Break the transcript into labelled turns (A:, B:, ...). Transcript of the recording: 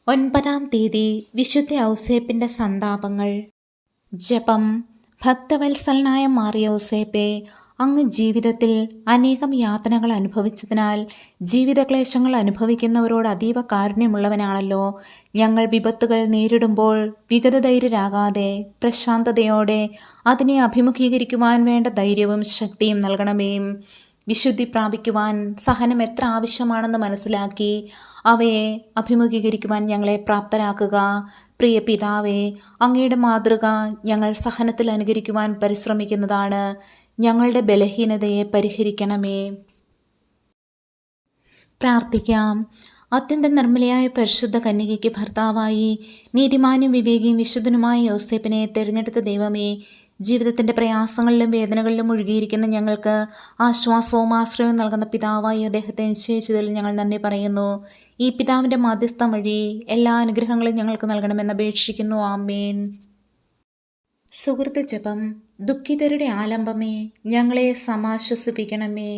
A: 9-ാം തീയതി വിശുദ്ധ ഔസേപ്പിൻ്റെ സന്താപങ്ങൾ. ജപം. ഭക്തവത്സലനായ മാറിയൗസേപ്പേ, അങ്ങ് ജീവിതത്തിൽ അനേകം യാതനകൾ അനുഭവിച്ചതിനാൽ ജീവിതക്ലേശങ്ങൾ അനുഭവിക്കുന്നവരോട് അതീവ കാരുണ്യമുള്ളവനാണല്ലോ. ഞങ്ങൾ വിപത്തുകൾ നേരിടുമ്പോൾ വിഗതധൈര്യരാകാതെ പ്രശാന്തതയോടെ അതിനെ അഭിമുഖീകരിക്കുവാൻ വേണ്ട ധൈര്യവും ശക്തിയും നൽകണമേ. വിശുദ്ധി പ്രാപിക്കുവാൻ സഹനം എത്ര ആവശ്യമാണെന്ന് മനസ്സിലാക്കി അവയെ അഭിമുഖീകരിക്കുവാൻ ഞങ്ങളെ പ്രാപ്തരാക്കുക. പ്രിയ പിതാവേ, അങ്ങയുടെ മാതൃക ഞങ്ങൾ സഹനത്തിൽ അനുകരിക്കുവാൻ പരിശ്രമിക്കുന്നതാണ്. ഞങ്ങളുടെ ബലഹീനതയെ പരിഹരിക്കണമേ. പ്രാർത്ഥിക്കാം. അത്യന്തം നിർമ്മലയായ പരിശുദ്ധ കന്യകയ്ക്ക് ഭർത്താവായി നീതിമാനും വിവേകിയും വിശുദ്ധനുമായ യോസേപ്പിനെ തിരഞ്ഞെടുത്ത ദൈവമേ, ജീവിതത്തിൻ്റെ പ്രയാസങ്ങളിലും വേദനകളിലും മുഴുകിയിരിക്കുന്ന ഞങ്ങൾക്ക് ആശ്വാസവും ആശ്രയവും നൽകുന്ന പിതാവായി അദ്ദേഹത്തെ നിശ്ചയിച്ചതിൽ ഞങ്ങൾ നന്ദി പറയുന്നു. ഈ പിതാവിൻ്റെ മാധ്യസ്ഥം വഴി എല്ലാ അനുഗ്രഹങ്ങളും ഞങ്ങൾക്ക് നൽകണമെന്ന് അപേക്ഷിക്കുന്നു. ആമേൻ. സുഹൃത്ത് ജപം. ദുഃഖിതരുടെ ആലംബമേ, ഞങ്ങളെ സമാശ്വസിപ്പിക്കണമേ.